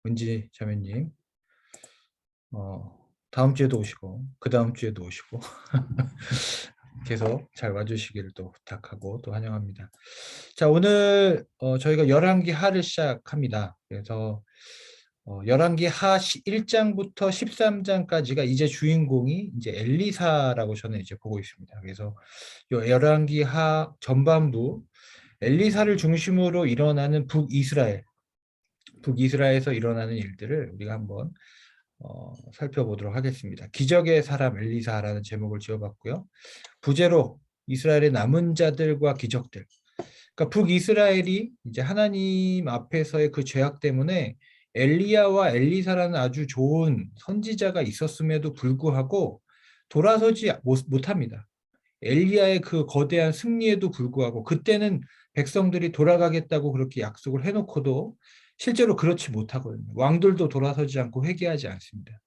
은지 자매님, 다음 주에도 오시고, 그 다음 주에도 오시고, 계속 잘 와주시기를 또 부탁하고 또 환영합니다. 자, 오늘 저희가 열왕기 하를 시작합니다. 그래서 열왕기 하 1장부터 13장까지가 이제 주인공이 이제 엘리사라고 저는 이제 보고 있습니다. 그래서 요 열왕기 하 전반부 엘리사를 중심으로 일어나는 북이스라엘에서 일어나는 일들을 우리가 한번 살펴보도록 하겠습니다. 기적의 사람 엘리사라는 제목을 지어봤고요. 부제로 이스라엘의 남은 자들과 기적들. 그러니까 북이스라엘이 이제 하나님 앞에서의 그 죄악 때문에 엘리야와 엘리사라는 아주 좋은 선지자가 있었음에도 불구하고 돌아서지 못합니다. 엘리야의 그 거대한 승리에도 불구하고 그때는 백성들이 돌아가겠다고 그렇게 약속을 해놓고도 실제로 그렇지 못하거든요. 왕들도 돌아서지 않고 회개하지 않습니다.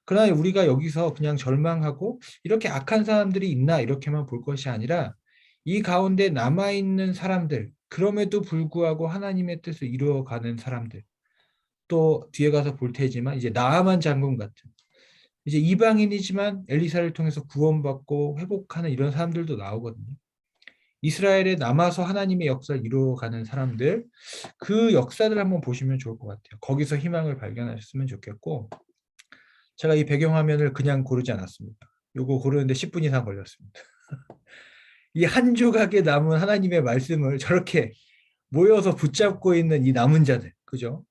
그러나 우리가 여기서 그냥 절망하고 이렇게 악한 사람들이 있나 이렇게만 볼 것이 아니라 이 가운데 남아있는 사람들, 그럼에도 불구하고 하나님의 뜻을 이루어가는 사람들, 또 뒤에 가서 볼 테지만 이제 나아만 장군 같은 이제 이방인이지만 엘리사를 통해서 구원받고 회복하는 이런 사람들도 나오거든요. 이스라엘에 남아서 하나님의 역사를 이루어가는 사람들, 그 역사를 한번 보시면 좋을 것 같아요. 거기서 희망을 발견하셨으면 좋겠고, 제가 이 배경화면을 그냥 고르지 않았습니다. 요거 고르는데 10분 이상 걸렸습니다. 이 한 조각에 남은 하나님의 말씀을 저렇게 모여서 붙잡고 있는 이 남은 자들, 그죠?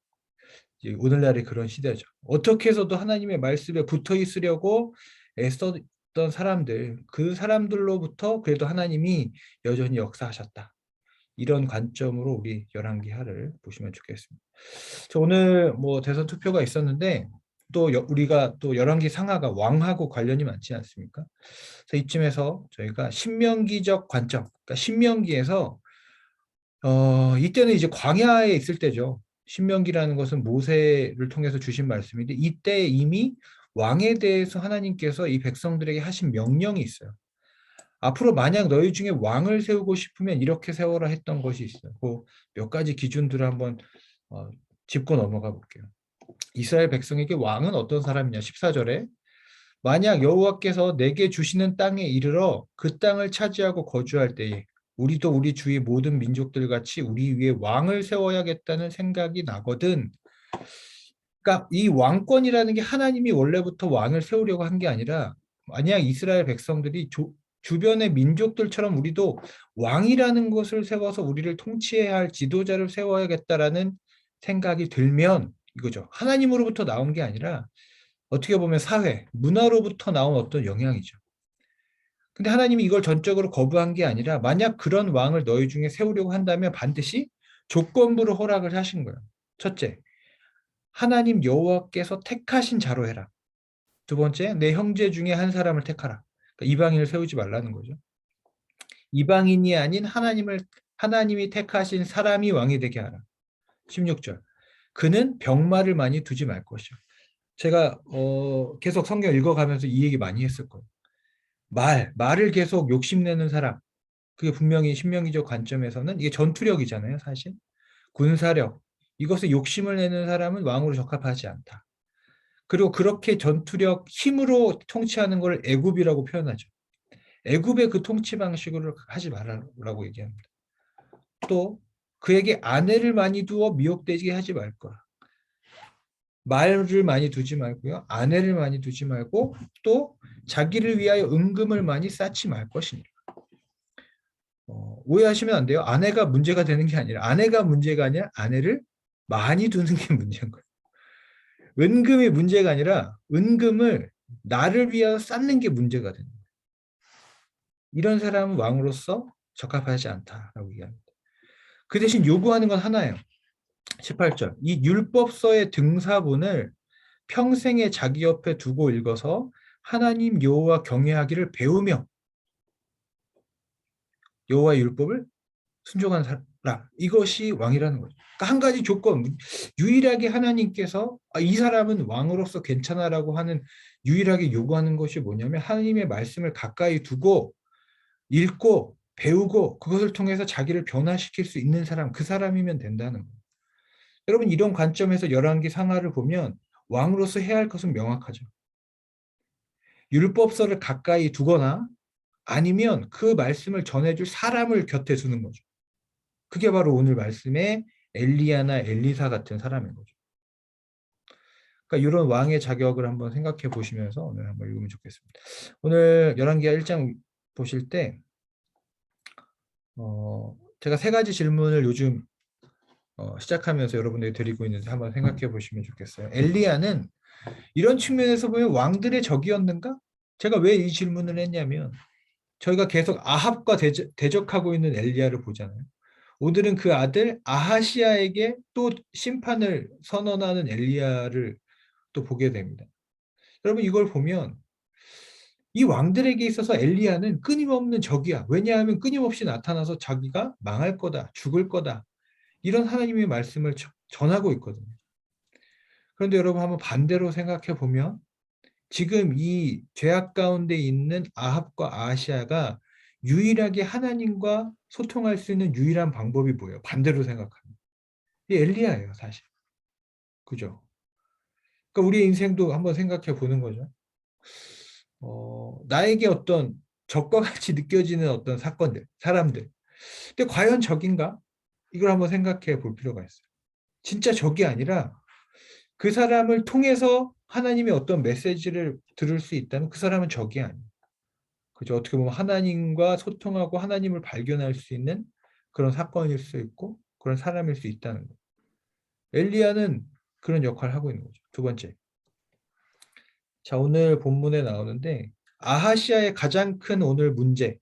오늘날의 그런 시대죠. 어떻게 해서도 하나님의 말씀에 붙어 있으려고 애썼던 사람들, 그 사람들로부터 그래도 하나님이 여전히 역사하셨다. 이런 관점으로 우리 열왕기하를 보시면 좋겠습니다. 오늘 뭐 대선 투표가 있었는데 또 우리가 또 열왕기 상하가 왕하고 관련이 많지 않습니까? 그래서 이쯤에서 저희가 신명기적 관점, 그러니까 신명기에서 이때는 이제 광야에 있을 때죠. 신명기라는 것은 모세를 통해서 주신 말씀인데 이때 이미 왕에 대해서 하나님께서 이 백성들에게 하신 명령이 있어요. 앞으로 만약 너희 중에 왕을 세우고 싶으면 이렇게 세워라 했던 것이 있어요. 몇 가지 기준들을 한번 짚고 넘어가 볼게요. 이스라엘 백성에게 왕은 어떤 사람이냐? 14절에 만약 여호와께서 내게 주시는 땅에 이르러 그 땅을 차지하고 거주할 때에 우리도 우리 주위 모든 민족들 같이 우리 위에 왕을 세워야겠다는 생각이 나거든. 그러니까 이 왕권이라는 게 하나님이 원래부터 왕을 세우려고 한 게 아니라 만약 이스라엘 백성들이 주변의 민족들처럼 우리도 왕이라는 것을 세워서 우리를 통치해야 할 지도자를 세워야겠다라는 생각이 들면 이거죠. 하나님으로부터 나온 게 아니라 어떻게 보면 사회, 문화로부터 나온 어떤 영향이죠. 근데 하나님이 이걸 전적으로 거부한 게 아니라 만약 그런 왕을 너희 중에 세우려고 한다면 반드시 조건부로 허락을 하신 거예요. 첫째, 하나님 여호와께서 택하신 자로 해라. 두 번째, 내 형제 중에 한 사람을 택하라. 그러니까 이방인을 세우지 말라는 거죠. 이방인이 아닌 하나님이 택하신 사람이 왕이 되게 하라. 16절. 그는 병마를 많이 두지 말 것이요. 제가 계속 성경 읽어가면서 이 얘기 많이 했을 거예요. 말을 계속 욕심내는 사람. 그게 분명히 신명기적 관점에서는 이게 전투력이잖아요, 사실. 군사력. 이것에 욕심을 내는 사람은 왕으로 적합하지 않다. 그리고 그렇게 전투력, 힘으로 통치하는 걸 애굽이라고 표현하죠. 애굽의 그 통치 방식으로 하지 말라고 얘기합니다. 또 그에게 아내를 많이 두어 미혹되게 하지 말 거야. 말을 많이 두지 말고요. 아내를 많이 두지 말고 또 자기를 위하여 은금을 많이 쌓지 말 것이니라. 오해하시면 안 돼요. 아내가 문제가 되는 게 아니라 아내가 문제가 아니라 아내를 많이 두는 게 문제인 거예요. 은금이 문제가 아니라 은금을 나를 위하여 쌓는 게 문제가 되는 거예요. 이런 사람은 왕으로서 적합하지 않다라고 얘기합니다. 그 대신 요구하는 건 하나예요. 18절. 이 율법서의 등사본을 평생에 자기 옆에 두고 읽어서 하나님 여호와 경외하기를 배우며 여호와의 율법을 순종한 사람. 이것이 왕이라는 거죠. 그러니까 한 가지 조건, 유일하게 하나님께서 이 사람은 왕으로서 괜찮아라고 하는 유일하게 요구하는 것이 뭐냐면 하나님의 말씀을 가까이 두고 읽고 배우고 그것을 통해서 자기를 변화시킬 수 있는 사람, 그 사람이면 된다는 거예요. 여러분 이런 관점에서 열왕기 상하를 보면 왕으로서 해야 할 것은 명확하죠. 율법서를 가까이 두거나 아니면 그 말씀을 전해줄 사람을 곁에 두는 거죠. 그게 바로 오늘 말씀의 엘리야나 엘리사 같은 사람인 거죠. 그러니까 이런 왕의 자격을 한번 생각해 보시면서 오늘 한번 읽으면 좋겠습니다. 오늘 열왕기하 1장 보실 때 제가 세 가지 질문을 요즘 시작하면서 여러분들이 드리고 있는데 한번 생각해 보시면 좋겠어요. 엘리야는 이런 측면에서 보면 왕들의 적이었는가? 제가 왜 이 질문을 했냐면 저희가 계속 아합과 대적하고 있는 엘리야를 보잖아요. 오늘은 그 아들 아하시아에게 또 심판을 선언하는 엘리야를 또 보게 됩니다. 여러분 이걸 보면 이 왕들에게 있어서 엘리야는 끊임없는 적이야. 왜냐하면 끊임없이 나타나서 자기가 망할 거다, 죽을 거다. 이런 하나님의 말씀을 전하고 있거든요. 그런데 여러분 한번 반대로 생각해 보면 지금 이 죄악 가운데 있는 아합과 아하시아가 유일하게 하나님과 소통할 수 있는 유일한 방법이 뭐예요? 반대로 생각하면. 이 엘리야예요, 사실. 그죠? 그러니까 우리의 인생도 한번 생각해 보는 거죠. 나에게 어떤 적과 같이 느껴지는 어떤 사건들, 사람들. 근데 과연 적인가? 이걸 한번 생각해 볼 필요가 있어요. 진짜 적이 아니라 그 사람을 통해서 하나님의 어떤 메시지를 들을 수 있다면 그 사람은 적이 아니에요. 그죠? 어떻게 보면 하나님과 소통하고 하나님을 발견할 수 있는 그런 사건일 수 있고 그런 사람일 수 있다는 거예요. 엘리야는 그런 역할을 하고 있는 거죠. 두 번째. 자, 오늘 본문에 나오는데 아하시아의 가장 큰 오늘 문제,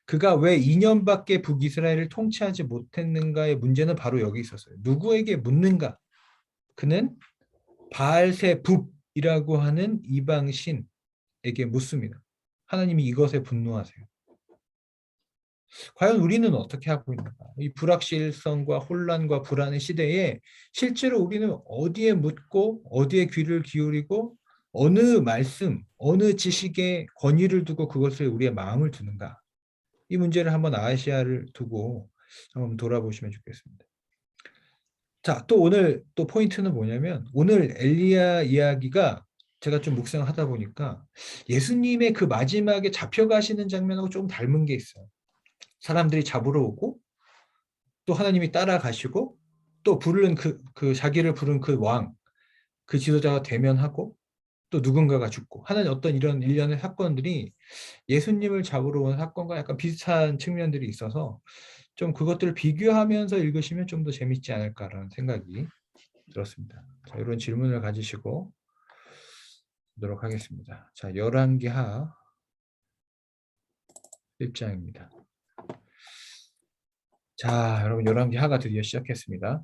그가 왜 2년밖에 북이스라엘을 통치하지 못했는가의 문제는 바로 여기 있었어요. 누구에게 묻는가? 그는 바알세붑이라고 하는 이방 신에게 묻습니다. 하나님이 이것에 분노하세요. 과연 우리는 어떻게 하고 있는가? 이 불확실성과 혼란과 불안의 시대에 실제로 우리는 어디에 묻고 어디에 귀를 기울이고 어느 말씀, 어느 지식에 권위를 두고 그것을 우리의 마음을 두는가? 이 문제를 한번 아시아를 두고 한번 돌아보시면 좋겠습니다. 자, 또 오늘 또 포인트는 뭐냐면 오늘 엘리야 이야기가 제가 좀 묵상하다 보니까 예수님의 그 마지막에 잡혀가시는 장면하고 좀 닮은 게 있어요. 사람들이 잡으러 오고 또 하나님이 따라가시고 또 부르는 그 자기를 부른 그 왕, 그 지도자가 대면하고 또 누군가가 죽고 하는 어떤 이런 일련의 사건들이 예수님을 잡으러 온 사건과 약간 비슷한 측면들이 있어서 좀 그것들을 비교하면서 읽으시면 좀 더 재밌지 않을까라는 생각이 들었습니다. 자, 이런 질문을 가지시고 보도록 하겠습니다. 자, 열왕기하 1장입니다. 자, 여러분 열왕기하가 드디어 시작했습니다.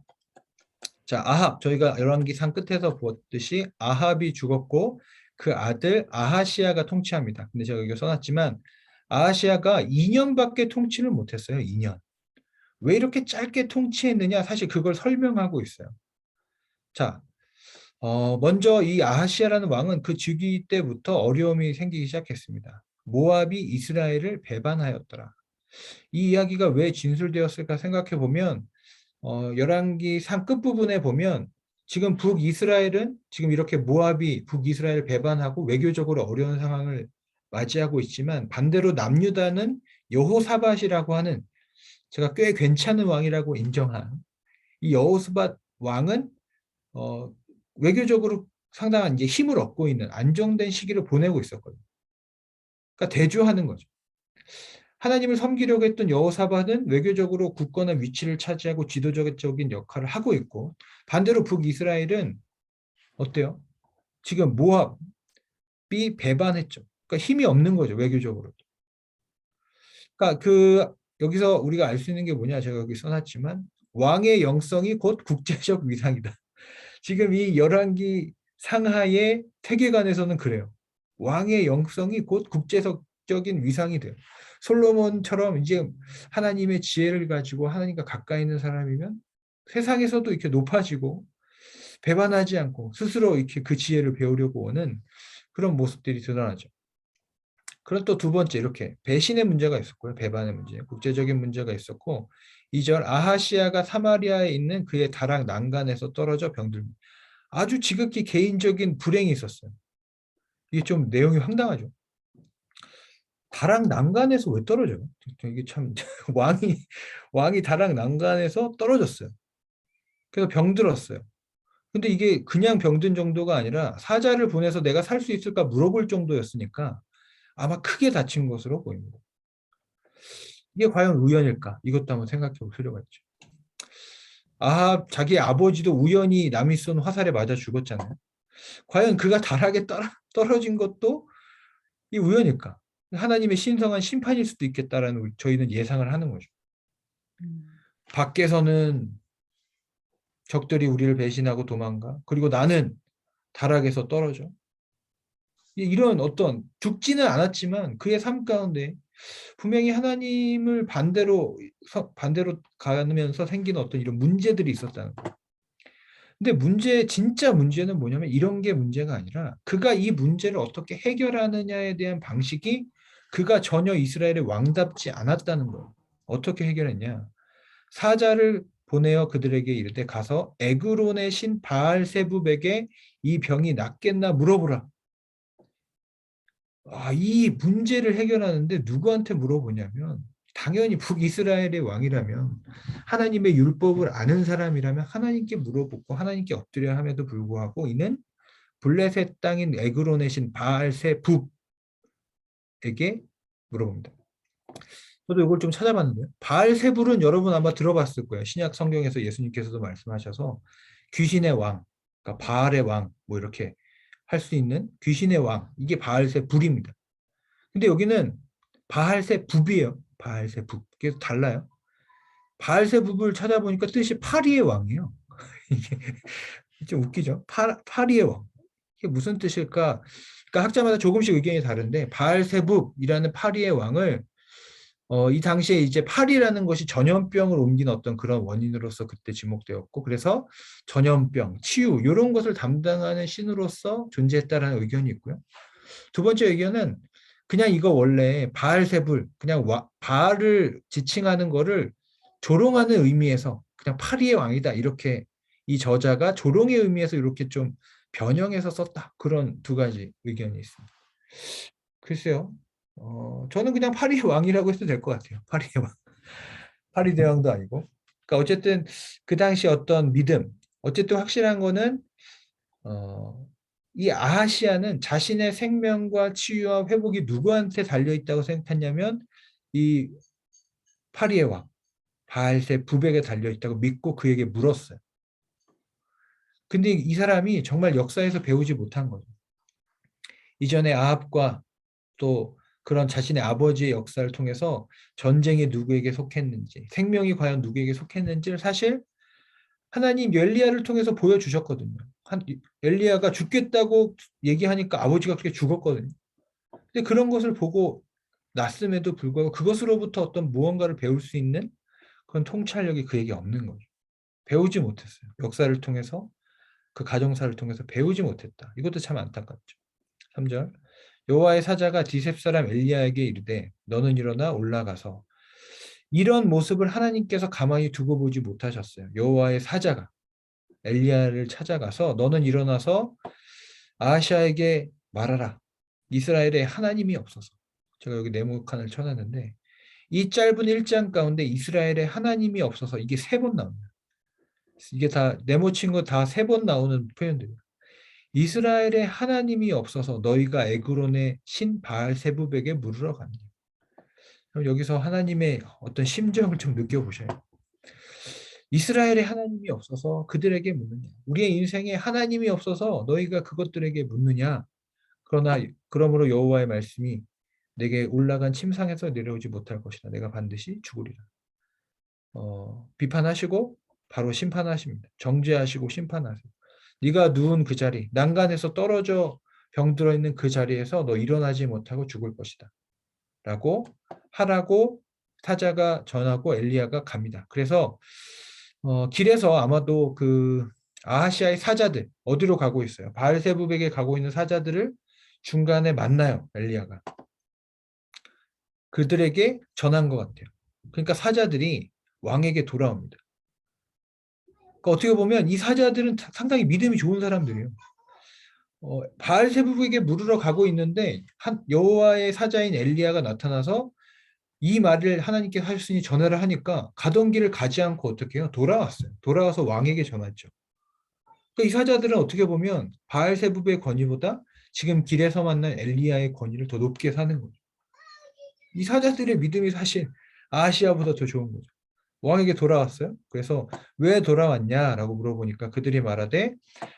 자, 아합, 저희가 열왕기상 끝에서 보았듯이 아합이 죽었고 그 아들 아하시아가 통치합니다. 근데 제가 여기 써놨지만 아하시아가 2년밖에 통치를 못했어요. 2년. 왜 이렇게 짧게 통치했느냐? 사실 그걸 설명하고 있어요. 자, 먼저 이 아하시아라는 왕은 그 즉위 때부터 어려움이 생기기 시작했습니다. 모압이 이스라엘을 배반하였더라. 이 이야기가 왜 진술되었을까 생각해 보면 열왕기 3 끝부분에 보면 지금 북이스라엘은 지금 이렇게 모압이 북이스라엘을 배반하고 외교적으로 어려운 상황을 맞이하고 있지만 반대로 남유다는 여호사밧이라고 하는 제가 꽤 괜찮은 왕이라고 인정한 이 여호사밧 왕은 어, 외교적으로 상당한 이제 힘을 얻고 있는 안정된 시기를 보내고 있었거든요. 그러니까 대조하는 거죠. 하나님을 섬기려고 했던 여호사밧은 외교적으로 굳건한 위치를 차지하고 지도적인 역할을 하고 있고 반대로 북이스라엘은 어때요? 지금 모압이 배반했죠. 그러니까 힘이 없는 거죠, 외교적으로. 그러니까 여기서 우리가 알 수 있는 게 뭐냐? 제가 여기 써놨지만 왕의 영성이 곧 국제적 위상이다. 지금 이 열왕기 상하의 세계관에서는 그래요. 왕의 영성이 곧 국제적인 위상이 돼요. 솔로몬처럼 이제 하나님의 지혜를 가지고 하나님과 가까이 있는 사람이면 세상에서도 이렇게 높아지고 배반하지 않고 스스로 이렇게 그 지혜를 배우려고 하는 그런 모습들이 드러나죠. 그럼 또 두 번째 이렇게 배신의 문제가 있었고요. 배반의 문제, 국제적인 문제가 있었고 2절 아하시아가 사마리아에 있는 그의 다락 난간에서 떨어져 병들고 아주 지극히 개인적인 불행이 있었어요. 이게 좀 내용이 황당하죠. 다락 난간에서 왜 떨어져요? 이게 참 왕이 다락 난간에서 떨어졌어요. 그래서 병들었어요. 근데 이게 그냥 병든 정도가 아니라 사자를 보내서 내가 살 수 있을까 물어볼 정도였으니까 아마 크게 다친 것으로 보입니다. 이게 과연 우연일까? 이것도 한번 생각해 볼 필요가 있죠. 자기 아버지도 우연히 남이 쏜 화살에 맞아 죽었잖아요. 과연 그가 다락에 떨어진 것도 이 우연일까? 하나님의 신성한 심판일 수도 있겠다라는 저희는 예상을 하는 거죠. 밖에서는 적들이 우리를 배신하고 도망가. 그리고 나는 다락에서 떨어져. 이런 어떤 죽지는 않았지만 그의 삶 가운데 분명히 하나님을 반대로 가면서 생긴 어떤 이런 문제들이 있었다는 거예요. 근데 진짜 문제는 뭐냐면 이런 게 문제가 아니라 그가 이 문제를 어떻게 해결하느냐에 대한 방식이 그가 전혀 이스라엘의 왕답지 않았다는 거예요. 어떻게 해결했냐? 사자를 보내어 그들에게 이르되 가서 에그론의 신 바알세붑에게 이 병이 낫겠나 물어보라. 이 문제를 해결하는데 누구한테 물어보냐면 당연히 북이스라엘의 왕이라면 하나님의 율법을 아는 사람이라면 하나님께 물어보고 하나님께 엎드려 함에도 불구하고 이는 블레셋 땅인 에그론의 신 바알세붑에게 물어봅니다. 저도 이걸 좀 찾아봤는데요. 바알세불은 여러분 아마 들어봤을 거예요. 신약 성경에서 예수님께서도 말씀하셔서 귀신의 왕, 그러니까 바알의 왕, 뭐 이렇게 할 수 있는 귀신의 왕, 이게 바알세불입니다. 근데 여기는 바알세붑이에요. 바알세붑. 그래서 달라요. 바알세붑을 찾아보니까 뜻이 파리의 왕이에요. 이게 좀 웃기죠? 파리의 왕. 이게 무슨 뜻일까? 그러니까 학자마다 조금씩 의견이 다른데 바알세붑이라는 파리의 왕을 이 당시에 이제 파리라는 것이 전염병을 옮긴 어떤 그런 원인으로서 그때 지목되었고 그래서 전염병, 치유 이런 것을 담당하는 신으로서 존재했다라는 의견이 있고요. 두 번째 의견은 그냥 이거 원래 바알세불 그냥 바알을 지칭하는 거를 조롱하는 의미에서 그냥 파리의 왕이다 이렇게 이 저자가 조롱의 의미에서 이렇게 좀 변형해서 썼다 그런 두 가지 의견이 있습니다. 글쎄요. 저는 그냥 파리의 왕이라고 해도 될 것 같아요. 파리의 왕. 파리 대왕도 아니고. 그러니까 어쨌든 그 당시 어떤 믿음, 어쨌든 확실한 거는 어, 이 아하시아는 자신의 생명과 치유와 회복이 누구한테 달려 있다고 생각했냐면 이 파리의 왕 바알세 부백에 달려 있다고 믿고 그에게 물었어요. 근데 이 사람이 정말 역사에서 배우지 못한 거죠. 이전에 아합과 또 그런 자신의 아버지의 역사를 통해서 전쟁이 누구에게 속했는지, 생명이 과연 누구에게 속했는지를 사실 하나님 엘리야를 통해서 보여주셨거든요. 엘리야가 죽겠다고 얘기하니까 아버지가 그렇게 죽었거든요. 근데 그런 것을 보고 났음에도 불구하고 그것으로부터 어떤 무언가를 배울 수 있는 그런 통찰력이 그에게 없는 거죠. 배우지 못했어요. 역사를 통해서 그 가정사를 통해서 배우지 못했다. 이것도 참 안타깝죠. 3절 여호와의 사자가 디셉 사람 엘리야에게 이르되 너는 일어나 올라가서 이런 모습을 하나님께서 가만히 두고 보지 못하셨어요. 여호와의 사자가 엘리야를 찾아가서 너는 일어나서 아하시아에게 말하라. 이스라엘에 하나님이 없어서. 제가 여기 네모칸을 쳐놨는데 이 짧은 1장 가운데 이스라엘에 하나님이 없어서 이게 3번 나옵니다. 이게 다 네모친 거 다 3번 나오는 표현들이에요. 이스라엘에 하나님이 없어서 너희가 에그론의 신 바알세붑에게 물으러 갔니. 그럼 여기서 하나님의 어떤 심정을 좀 느껴보셔요. 이스라엘에 하나님이 없어서 그들에게 묻느냐. 우리의 인생에 하나님이 없어서 너희가 그것들에게 묻느냐. 그러므로 여호와의 말씀이 내게 올라간 침상에서 내려오지 못할 것이다. 내가 반드시 죽으리라. 비판하시고 바로 심판하십니다. 정죄하시고 심판하세요. 네가 누운 그 자리, 난간에서 떨어져 병들어 있는 그 자리에서 너 일어나지 못하고 죽을 것이다. 라고 하라고 사자가 전하고 엘리야가 갑니다. 그래서 길에서 아마도 그 아하시아의 사자들 어디로 가고 있어요? 바알세붑에게 가고 있는 사자들을 중간에 만나요. 엘리야가. 그들에게 전한 것 같아요. 그러니까 사자들이 왕에게 돌아옵니다. 그러니까 어떻게 보면 이 사자들은 상당히 믿음이 좋은 사람들이에요. 바알세부에게 물으러 가고 있는데 한 여호와의 사자인 엘리야가 나타나서 이 말을 하나님께 하셨으니 전하를 하니까 가던 길을 가지 않고 어떻게 해요? 돌아왔어요. 돌아와서 왕에게 전했죠. 그러니까 이 사자들은 어떻게 보면 바알세부의 권위보다 지금 길에서 만난 엘리야의 권위를 더 높게 사는 거죠. 이 사자들의 믿음이 사실 아시아보다 더 좋은 거죠. 왕에게 돌아왔어요. 그래서 왜 돌아왔냐라고 물어보니까 그들이 말하되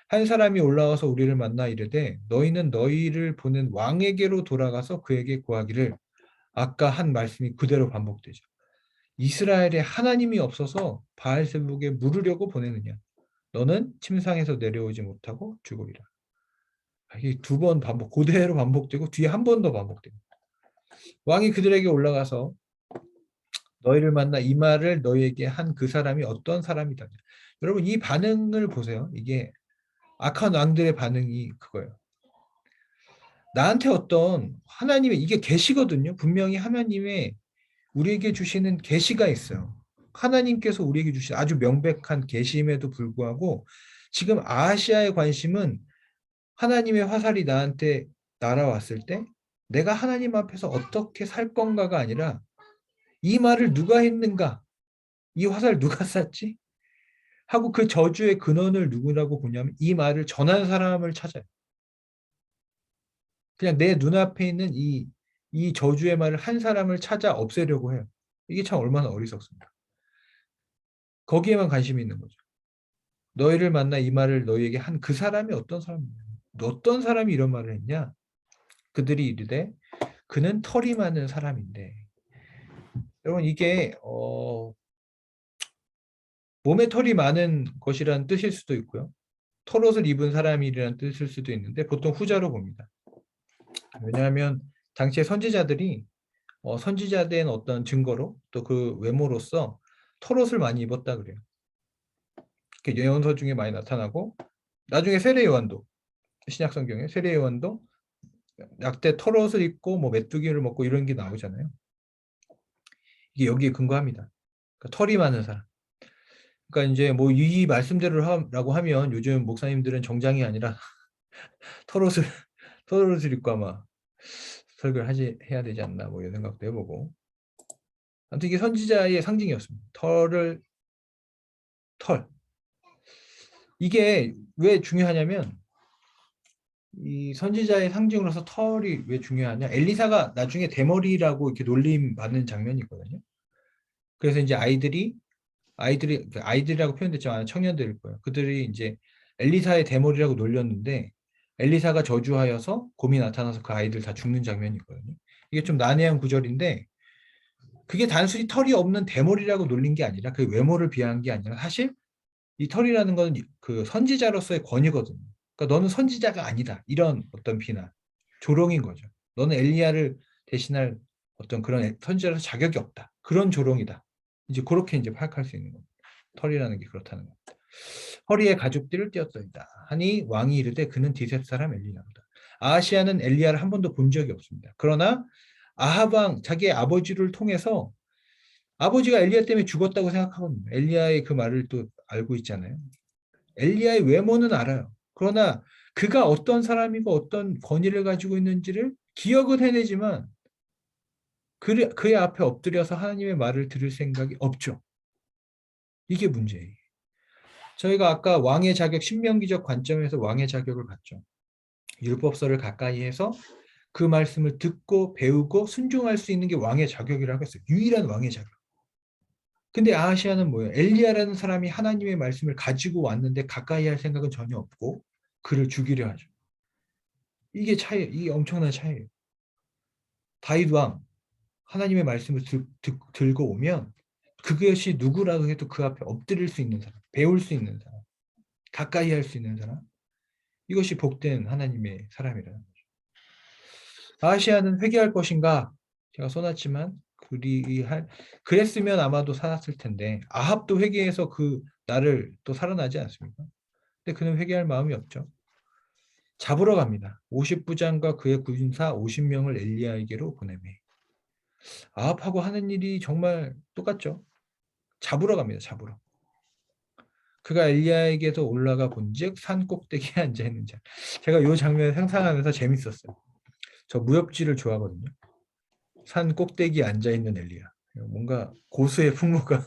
한 사람이 올라와서 우리를 만나 이르되 너희는 너희를 보는 왕에게로 돌아가서 그에게 구하기를. 아까 한 말씀이 그대로 반복되죠. 이스라엘에 하나님이 없어서 바알세북에 물으려고 보내느냐. 너는 침상에서 내려오지 못하고 죽으리라. 이게 두 번 반복, 그대로 반복되고 뒤에 한 번 더 반복됩니다. 왕이 그들에게 올라가서 너희를 만나 이 말을 너희에게 한 그 사람이 어떤 사람이다. 여러분 이 반응을 보세요. 이게 악한 왕들의 반응이 그거예요. 나한테 어떤 하나님의 이게 계시거든요. 분명히 하나님의 우리에게 주시는 계시가 있어요. 하나님께서 우리에게 주신 아주 명백한 계시임에도 불구하고 지금 아시아의 관심은 하나님의 화살이 나한테 날아왔을 때 내가 하나님 앞에서 어떻게 살 건가가 아니라 이 말을 누가 했는가? 이 화살 누가 쐈지? 하고 그 저주의 근원을 누구라고 보냐면 이 말을 전한 사람을 찾아요. 그냥 내 눈앞에 있는 이 저주의 말을 한 사람을 찾아 없애려고 해요. 이게 참 얼마나 어리석습니다. 거기에만 관심이 있는 거죠. 너희를 만나 이 말을 너희에게 한 그 사람이 어떤 사람이냐? 어떤 사람이 이런 말을 했냐? 그들이 이르되 그는 털이 많은 사람인데 여러분 이게 몸에 털이 많은 것이라는 뜻일 수도 있고요. 털옷을 입은 사람이라는 뜻일 수도 있는데 보통 후자로 봅니다. 왜냐하면 당시의 선지자들이 선지자된 어떤 증거로 또 그 외모로서 털옷을 많이 입었다 그래요. 예언서 중에 많이 나타나고 나중에 세례 요한도 신약 성경에 세례 요한도 약대 털옷을 입고 뭐 메뚜기를 먹고 이런 게 나오잖아요. 이게 여기에 근거합니다. 그러니까 털이 많은 사람. 그러니까 이제 뭐 이 말씀대로라고 하면 요즘 목사님들은 정장이 아니라 털옷을 털옷을 입고 아마 설교를 해야 되지 않나 뭐 이런 생각도 해보고. 아무튼 이게 선지자의 상징이었습니다. 털. 이게 왜 중요하냐면 이 선지자의 상징으로서 털이 왜 중요하냐? 엘리사가 나중에 대머리라고 이렇게 놀림 받는 장면이 있거든요. 그래서 이제 아이들이라고 표현됐지만 청년들일 거예요. 그들이 이제 엘리사의 대머리라고 놀렸는데 엘리사가 저주하여서 곰이 나타나서 그 아이들 다 죽는 장면이 있거든요. 이게 좀 난해한 구절인데 그게 단순히 털이 없는 대머리라고 놀린 게 아니라 그 외모를 비하한 게 아니라 사실 이 털이라는 건 그 선지자로서의 권위거든요. 그러니까 너는 선지자가 아니다. 이런 어떤 비난, 조롱인 거죠. 너는 엘리야를 대신할 어떤 그런 선지자로서 자격이 없다. 그런 조롱이다. 이제 그렇게 이제 파악할 수 있는 겁니다. 털이라는 게 그렇다는 겁니다. 허리에 가죽띠를 띄었더이다. 하니 왕이 이르되 그는 디셉 사람 엘리야로다. 아하시아는 엘리야를 한 번도 본 적이 없습니다. 그러나 아합 왕 자기의 아버지를 통해서 아버지가 엘리야 때문에 죽었다고 생각하거든요. 엘리야의 그 말을 또 알고 있잖아요. 엘리야의 외모는 알아요. 그러나 그가 어떤 사람이고 어떤 권위를 가지고 있는지를 기억은 해내지만 그의 앞에 엎드려서 하나님의 말을 들을 생각이 없죠. 이게 문제예요. 저희가 아까 왕의 자격, 신명기적 관점에서 왕의 자격을 봤죠. 율법서를 가까이 해서 그 말씀을 듣고 배우고 순종할 수 있는 게 왕의 자격이라고 했어요. 유일한 왕의 자격. 근데 아하시아는 뭐예요? 엘리야라는 사람이 하나님의 말씀을 가지고 왔는데 가까이 할 생각은 전혀 없고 그를 죽이려 하죠. 이게 엄청난 차이예요. 다윗 왕 하나님의 말씀을 들고 오면 그것이 누구라도 해도 그 앞에 엎드릴 수 있는 사람, 배울 수 있는 사람, 가까이 할 수 있는 사람, 이것이 복된 하나님의 사람이라는 거죠. 아하시아는 회개할 것인가? 제가 써놨지만 그랬으면 아마도 살았을 텐데 아합도 회개해서 그 나를 또 살아나지 않습니까? 근데 그는 회개할 마음이 없죠. 잡으러 갑니다. 50부장과 그의 군사 50명을 엘리야에게로 보내매. 아합하고 하는 일이 정말 똑같죠. 잡으러 갑니다. 잡으러. 그가 엘리야에게서 올라가 본즉 산 꼭대기에 앉아 있는 자. 제가 이 장면을 상상하면서 재밌었어요. 저 무협지를 좋아하거든요. 산 꼭대기에 앉아 있는 엘리야. 뭔가 고수의 풍모가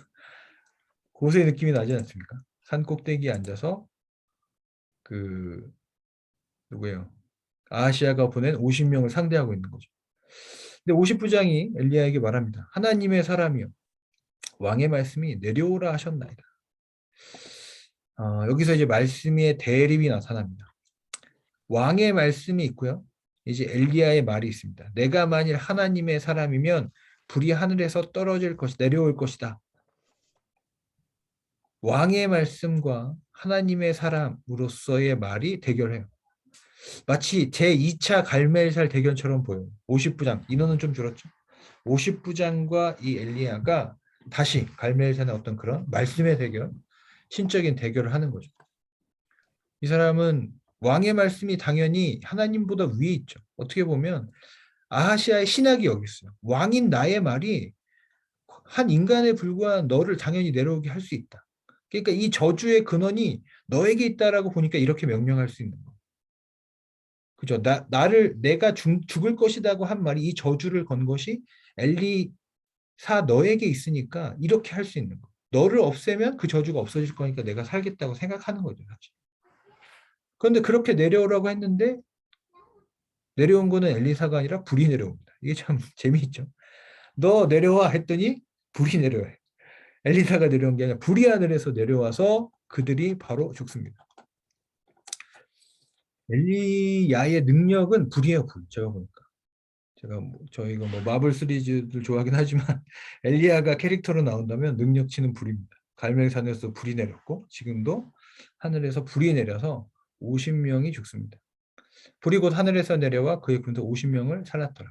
고수의 느낌이 나지 않습니까? 산 꼭대기에 앉아서 그 누구예요? 아하시아가 보낸 50명을 상대하고 있는 거죠. 근데 50부장이 엘리야에게 말합니다. 하나님의 사람이요 왕의 말씀이 내려오라 하셨나이다. 여기서 이제 말씀의 대립이 나타납니다. 왕의 말씀이 있고요. 이제 엘리야의 말이 있습니다. 내가 만일 하나님의 사람이면 불이 하늘에서 떨어질 것이 내려올 것이다. 왕의 말씀과 하나님의 사람으로서의 말이 대결해요. 마치 제2차 갈멜살 대결처럼 보여요. 50부장, 인원은 좀 줄었죠. 50부장과 이 엘리야가 다시 갈멜산의 어떤 그런 말씀의 대결, 신적인 대결을 하는 거죠. 이 사람은 왕의 말씀이 당연히 하나님보다 위에 있죠. 어떻게 보면 아하시아의 신학이 여기 있어요. 왕인 나의 말이 한 인간에 불과한 너를 당연히 내려오게 할 수 있다. 그러니까 이 저주의 근원이 너에게 있다라고 보니까 이렇게 명령할 수 있는 거예요. 그죠? 나를 내가 죽을 것이라고 한 말이 이 저주를 건 것이 엘리사 너에게 있으니까 이렇게 할 수 있는 거. 너를 없애면 그 저주가 없어질 거니까 내가 살겠다고 생각하는 거죠, 사실. 그런데 그렇게 내려오라고 했는데 내려온 거는 엘리사가 아니라 불이 내려옵니다. 이게 참 재미있죠. 너 내려와 했더니 불이 내려와요. 엘리사가 내려온 게 아니라 불이 하늘에서 내려와서 그들이 바로 죽습니다. 엘리야의 능력은 불이에요, 불. 제가 보니까. 저희가 마블 시리즈를 좋아하긴 하지만 엘리야가 캐릭터로 나온다면 능력치는 불입니다. 갈멜산에서 불이 내렸고 지금도 하늘에서 불이 내려서 50명이 죽습니다. 불이 곧 하늘에서 내려와 그의 군사 50명을 살랐더라.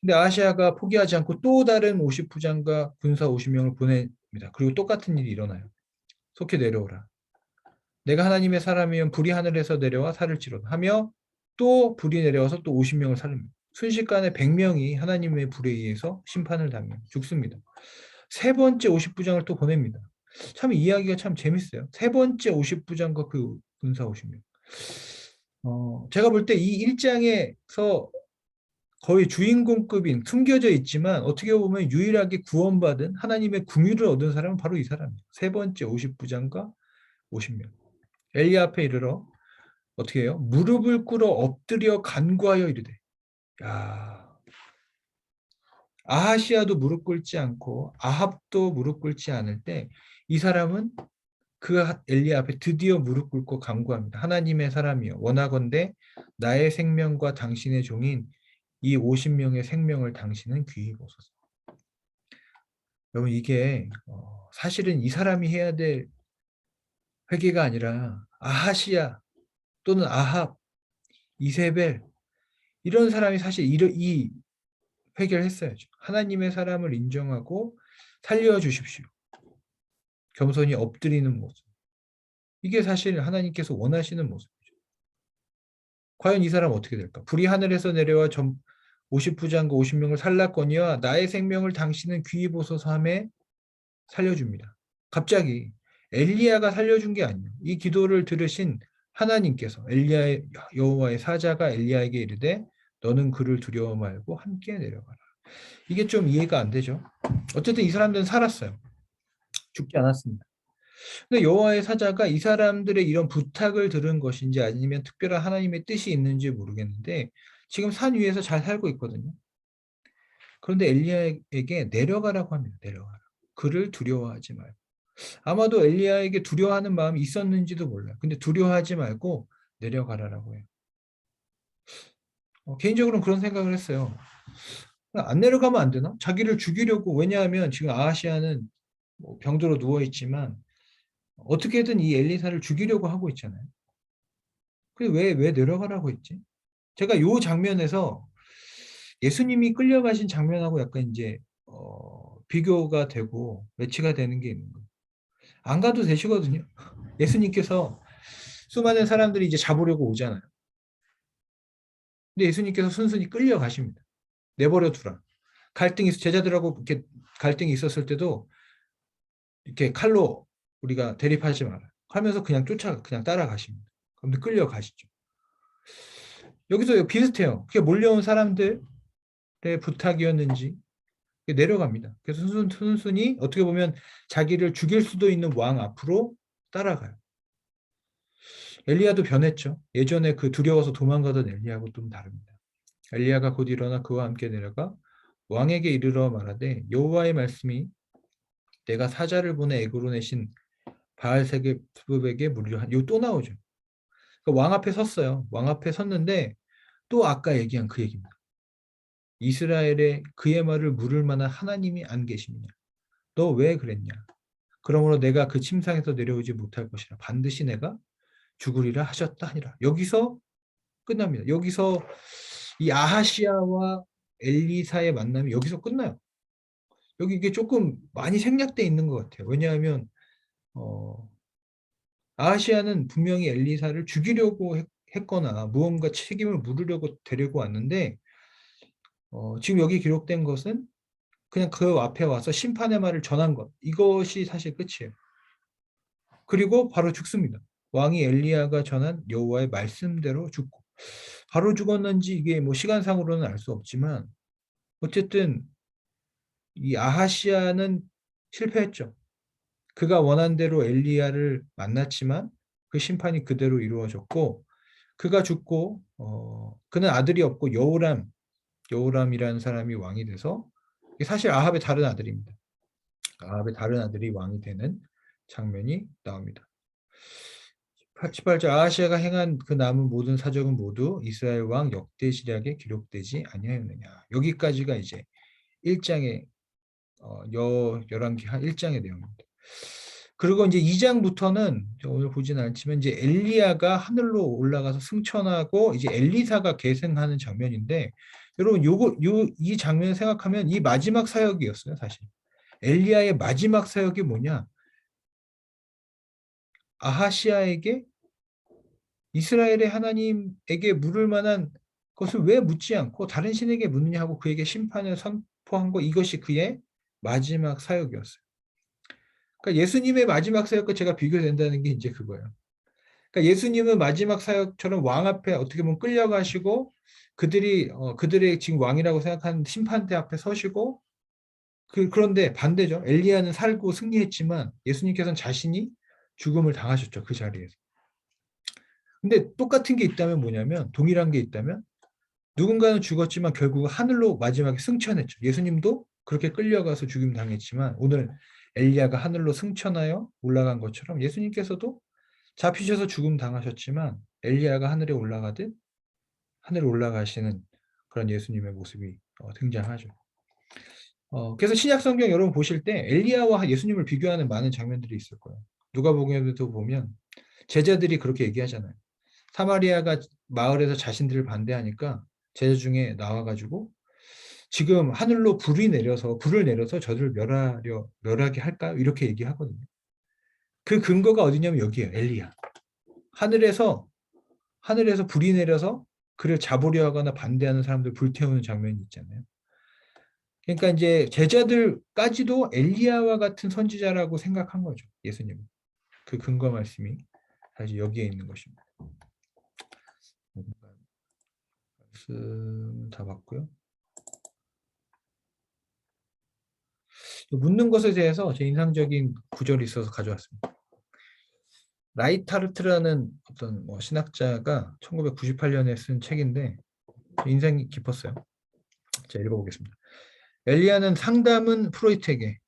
근데 아시아가 포기하지 않고 또 다른 50부장과 군사 50명을 보냅니다. 그리고 똑같은 일이 일어나요. 속히 내려오라. 내가 하나님의 사람이면 불이 하늘에서 내려와 살을 치로다 하며 또 불이 내려와서 또 50명을 살립니다. 순식간에 100명이 하나님의 불에 의해서 심판을 당해 죽습니다. 세 번째 50부장을 또 보냅니다. 참 이야기가 참 재밌어요. 세 번째 50부장과 그 군사 50명. 제가 볼 때 이 1장에서 거의 주인공급인 숨겨져 있지만 어떻게 보면 유일하게 구원받은 하나님의 긍휼을 얻은 사람은 바로 이 사람이에요. 세 번째 50부장과 50명. 엘리야 앞에 이르러 어떻게 해요? 무릎을 꿇어 엎드려 간구하여 이르되. 야, 아하시아도 무릎 꿇지 않고 아합도 무릎 꿇지 않을 때 이 사람은 그 엘리야 앞에 드디어 무릎 꿇고 간구합니다. 하나님의 사람이여 원하건대 나의 생명과 당신의 종인 이 50명의 생명을 당신은 귀히 보소서. 여러분 이게 사실은 이 사람이 해야 될 회개가 아니라 아하시아 또는 아합, 이세벨 이런 사람이 사실 이 회개를 했어야죠. 하나님의 사람을 인정하고 살려주십시오. 겸손히 엎드리는 모습. 이게 사실 하나님께서 원하시는 모습이죠. 과연 이 사람 어떻게 될까? 불이 하늘에서 내려와 50부장과 50명을 살랐거니와 나의 생명을 당신은 귀히 보소서 하며 살려줍니다. 갑자기 엘리야가 살려준 게 아니에요. 이 기도를 들으신 하나님께서 엘리야의 여호와의 사자가 엘리야에게 이르되 너는 그를 두려워 말고 함께 내려가라. 이게 좀 이해가 안 되죠. 어쨌든 이 사람들은 살았어요. 죽지 않았습니다. 근데 여호와의 사자가 이 사람들의 이런 부탁을 들은 것인지 아니면 특별한 하나님의 뜻이 있는지 모르겠는데 지금 산 위에서 잘 살고 있거든요. 그런데 엘리야에게 내려가라고 합니다. 내려가라. 그를 두려워하지 말고. 아마도 엘리야에게 두려워하는 마음이 있었는지도 몰라요. 근데 두려워하지 말고 내려가라라고 해요. 개인적으로는 그런 생각을 했어요. 안 내려가면 안 되나? 자기를 죽이려고 왜냐하면 지금 아하시아는 병들어 누워 있지만 어떻게든 이 엘리사를 죽이려고 하고 있잖아요. 근데 왜 내려가라고 했지? 제가 요 장면에서 예수님이 끌려가신 장면하고 약간 이제 비교가 되고 매치가 되는 게 있는 거예요. 안 가도 되시거든요. 예수님께서 수많은 사람들이 이제 잡으려고 오잖아요. 근데 예수님께서 순순히 끌려가십니다. 내버려 두라. 제자들하고 이렇게 갈등이 있었을 때도 이렇게 칼로 우리가 대립하지 마라 하면서 그냥 따라가십니다. 그럼 끌려가시죠. 여기서 비슷해요. 그게 몰려온 사람들의 부탁이었는지 내려갑니다. 그래서 순순히 어떻게 보면 자기를 죽일 수도 있는 왕 앞으로 따라가요. 엘리야도 변했죠. 예전에 그 두려워서 도망가던 엘리야하고 좀 다릅니다. 엘리야가 곧 일어나 그와 함께 내려가 왕에게 이르러 말하되 여호와의 말씀이 내가 사자를 보내 에그로 내신 바알세geb에게 물리려 한. 이거 또 나오죠. 그러니까 왕 앞에 섰어요. 왕 앞에 섰는데 또 아까 얘기한 그 얘기입니다. 이스라엘에 그의 말을 물을 만한 하나님이 안 계시느냐. 너 왜 그랬냐. 그러므로 내가 그 침상에서 내려오지 못할 것이라. 반드시 내가 죽으리라 하셨다 하니라. 여기서 끝납니다. 여기서 이 아하시아와 엘리사의 만남이 여기서 끝나요. 여기 이게 조금 많이 생략돼 있는 것 같아요. 왜냐하면 아하시아는 분명히 엘리사를 죽이려고 했거나 무언가 책임을 물으려고 데리고 왔는데 지금 여기 기록된 것은 그냥 그 앞에 와서 심판의 말을 전한 것. 이것이 사실 끝이에요. 그리고 바로 죽습니다. 왕이 엘리야가 전한 여호와의 말씀대로 죽고 바로 죽었는지 이게 뭐 시간상으로는 알 수 없지만 어쨌든 이 아하시아는 실패했죠. 그가 원한 대로 엘리야를 만났지만 그 심판이 그대로 이루어졌고 그가 죽고 그는 아들이 없고 여호람이라는 사람이 왕이 돼서 사실 아합의 다른 아들입니다. 아합의 다른 아들이 왕이 되는 장면이 나옵니다. 18절 아하시아가 행한 그 남은 모든 사적은 모두 이스라엘 왕 역대시략에 기록되지 아니하였느냐. 여기까지가 이제 1장의 열왕기 1장의 내용입니다. 그리고 이제 2장부터는 오늘 보진 않지만 이제 엘리야가 하늘로 올라가서 승천하고 이제 엘리사가 계승하는 장면인데 여러분 이 장면을 생각하면 이 마지막 사역이었어요, 사실. 엘리야의 마지막 사역이 뭐냐? 아하시아에게 이스라엘의 하나님에게 물을 만한 것을 왜 묻지 않고 다른 신에게 묻느냐 하고 그에게 심판을 선포한 거 이것이 그의 마지막 사역이었어요. 그러니까 예수님의 마지막 사역과 제가 비교된다는 게 이제 그거예요. 그러니까 예수님은 마지막 사역처럼 왕 앞에 어떻게 보면 끌려가시고 그들의 지금 왕이라고 생각하는 심판대 앞에 서시고 그런데 반대죠. 엘리야는 살고 승리했지만 예수님께서는 자신이 죽음을 당하셨죠. 그 자리에서. 근데 똑같은 게 있다면 뭐냐면 동일한 게 있다면 누군가는 죽었지만 결국 하늘로 마지막에 승천했죠. 예수님도 그렇게 끌려가서 죽임 당했지만 오늘 엘리야가 하늘로 승천하여 올라간 것처럼 예수님께서도 잡히셔서 죽음 당하셨지만 엘리야가 하늘에 올라가듯 하늘에 올라가시는 그런 예수님의 모습이 등장하죠. 그래서 신약 성경 여러분 보실 때 엘리야와 예수님을 비교하는 많은 장면들이 있을 거예요. 누가복음에도 보면 제자들이 그렇게 얘기하잖아요. 사마리아가 마을에서 자신들을 반대하니까 제자 중에 나와가지고 지금 하늘로 불을 내려서 저들을 멸하게 할까요? 이렇게 얘기하거든요. 그 근거가 어디냐면 여기에요. 엘리야. 하늘에서 불이 내려서 그를 잡으려 하거나 반대하는 사람들 불태우는 장면이 있잖아요. 그러니까 이제 제자들까지도 엘리야와 같은 선지자라고 생각한 거죠. 예수님은. 그 근거 말씀이 사실 여기에 있는 것입니다. 말씀 다 봤고요. 묻는 것에 대해서 제 인상적인 구절이 있어서 가져왔습니다. 라이타르트라는 어떤 신학자가 1998년에 쓴 책인데 인상이 깊었어요. 자, 읽어보겠습니다. 엘리야는 상담은 프로이트에게,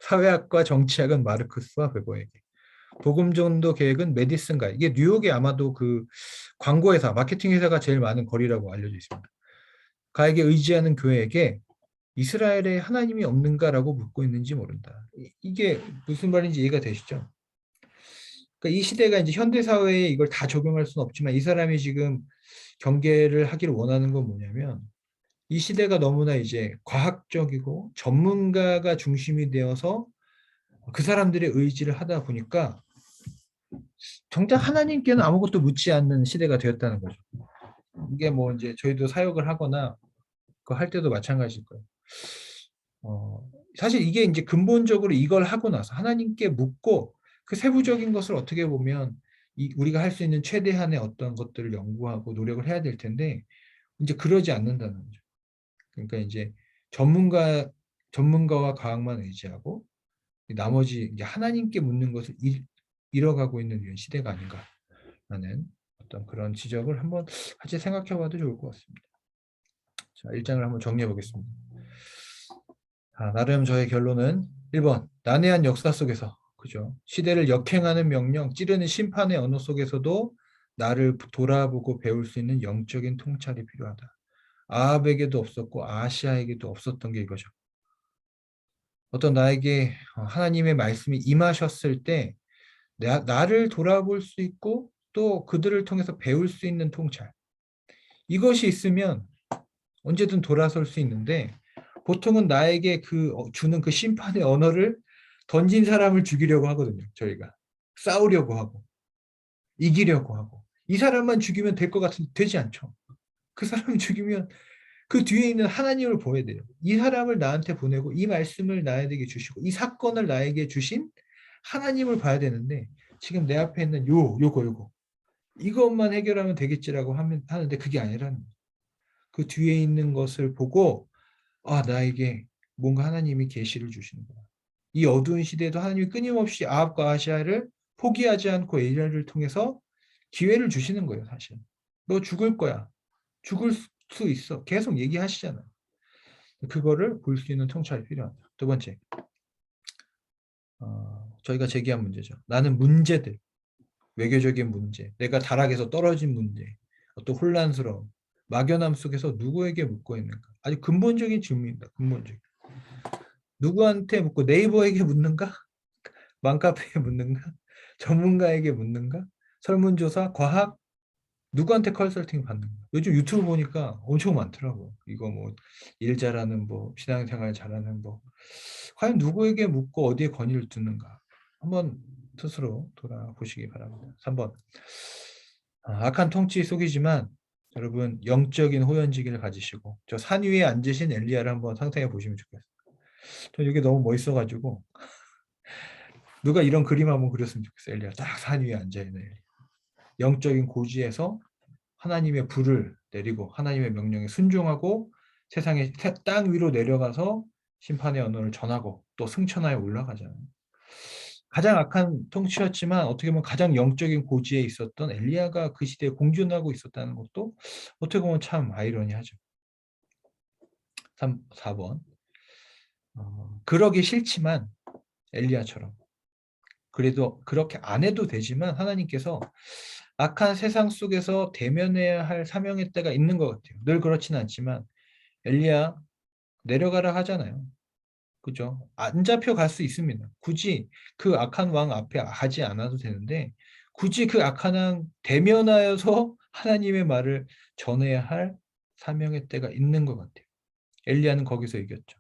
사회학과 정치학은 마르크스와 베버에게, 복음 전도 계획은 메디슨 가이. 이게 뉴욕에 아마도 그 광고회사, 마케팅 회사가 제일 많은 거리라고 알려져 있습니다. 가에게 의지하는 교회에게 이스라엘에 하나님이 없는가라고 묻고 있는지 모른다. 이게 무슨 말인지 이해가 되시죠? 그러니까 이 시대가 이제 현대 사회에 이걸 다 적용할 수는 없지만 이 사람이 지금 경계를 하기를 원하는 건 뭐냐면 이 시대가 너무나 이제 과학적이고 전문가가 중심이 되어서 그 사람들의 의지를 하다 보니까 정작 하나님께는 아무것도 묻지 않는 시대가 되었다는 거죠. 이게 뭐 이제 저희도 사역을 하거나 그거 할 때도 마찬가지일 거예요. 사실 이게 이제 근본적으로 이걸 하고 나서 하나님께 묻고 그 세부적인 것을 어떻게 보면 우리가 할 수 있는 최대한의 어떤 것들을 연구하고 노력을 해야 될 텐데 이제 그러지 않는다는 거죠. 그러니까 이제 전문가와 과학만 의지하고 나머지 이제 하나님께 묻는 것을 잃어가고 있는 이런 시대가 아닌가라는 어떤 그런 지적을 한번 같이 생각해봐도 좋을 것 같습니다. 자, 1장을 한번 정리해 보겠습니다. 나름 저의 결론은 1번 난해한 역사 속에서 그죠? 시대를 역행하는 명령, 찌르는 심판의 언어 속에서도 나를 돌아보고 배울 수 있는 영적인 통찰이 필요하다. 아합에게도 없었고 아시아에게도 없었던 게 이거죠. 어떤 나에게 하나님의 말씀이 임하셨을 때 나를 돌아볼 수 있고 또 그들을 통해서 배울 수 있는 통찰. 이것이 있으면 언제든 돌아설 수 있는데 보통은 나에게 주는 그 심판의 언어를 던진 사람을 죽이려고 하거든요. 저희가 싸우려고 하고 이기려고 하고 이 사람만 죽이면 될 것 같은데 되지 않죠. 그 사람을 죽이면 그 뒤에 있는 하나님을 보여야 돼요. 이 사람을 나한테 보내고 이 말씀을 나에게 주시고 이 사건을 나에게 주신 하나님을 봐야 되는데 지금 내 앞에 있는 요거 이것만 해결하면 되겠지라고 하는데 그게 아니라는 거예요. 그 뒤에 있는 것을 보고 나에게 뭔가 하나님이 계시를 주시는구나. 이 어두운 시대에도 하나님이 끊임없이 아합과 아시아를 포기하지 않고 엘리야를 통해서 기회를 주시는 거예요, 사실. 너 죽을 거야. 죽을 수 있어. 계속 얘기하시잖아요. 그거를 볼 수 있는 통찰이 필요하다. 두 번째, 저희가 제기한 문제죠. 나는 문제들, 외교적인 문제, 내가 타락해서 떨어진 문제, 어떤 혼란스러움, 막연함 속에서 누구에게 묻고 있는가? 아주 근본적인 질문입니다. 근본적인. 누구한테 묻고 네이버에게 묻는가? 맘카페에 묻는가? 전문가에게 묻는가? 설문조사, 과학, 누구한테 컨설팅 받는가? 요즘 유튜브 보니까 엄청 많더라고. 이거 뭐 일 잘하는 신앙생활 잘하는 과연 누구에게 묻고 어디에 권위를 두는가? 한번 스스로 돌아보시기 바랍니다. 3번. 악한 통치 속이지만 여러분 영적인 호연지기를 가지시고 저 산 위에 앉으신 엘리야를 한번 상상해 보시면 좋겠어요. 저 이게 너무 멋있어가지고 누가 이런 그림 한번 그렸으면 좋겠어요. 엘리야 딱 산 위에 앉아있는 엘리야. 영적인 고지에서 하나님의 불을 내리고 하나님의 명령에 순종하고 세상의 땅 위로 내려가서 심판의 언어를 전하고 또 승천하여 올라가잖아요. 가장 악한 통치였지만 어떻게 보면 가장 영적인 고지에 있었던 엘리야가 그 시대에 공존하고 있었다는 것도 어떻게 보면 참 아이러니하죠. 4번. 그러기 싫지만 엘리야처럼 그래도 그렇게 안 해도 되지만 하나님께서 악한 세상 속에서 대면해야 할 사명의 때가 있는 것 같아요. 늘 그렇지는 않지만 엘리야 내려가라 하잖아요. 그죠? 안 잡혀갈 수 있습니다. 굳이 그 악한 왕 앞에 하지 않아도 되는데 굳이 그 악한 왕 대면하여서 하나님의 말을 전해야 할 사명의 때가 있는 것 같아요. 엘리야는 거기서 이겼죠.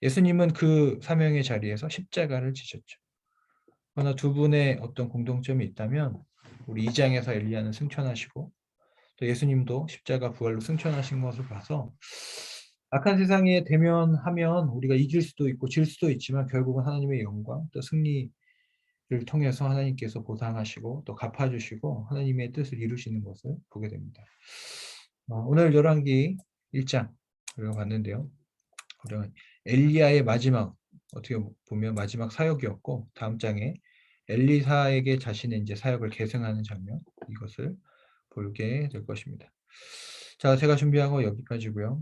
예수님은 그 사명의 자리에서 십자가를 지셨죠. 그러나 두 분의 어떤 공통점이 있다면 우리 2장에서 엘리야는 승천하시고 또 예수님도 십자가 부활로 승천하신 것을 봐서 악한 세상에 대면하면 우리가 이길 수도 있고 질 수도 있지만 결국은 하나님의 영광 또 승리를 통해서 하나님께서 보상하시고 또 갚아주시고 하나님의 뜻을 이루시는 것을 보게 됩니다. 오늘 열왕기 1장 우리가 봤는데요. 우리가 엘리야의 마지막 어떻게 보면 마지막 사역이었고 다음 장에 엘리사에게 자신의 이제 사역을 계승하는 장면 이것을 보게 될 것입니다. 자, 제가 준비한 거 여기까지고요.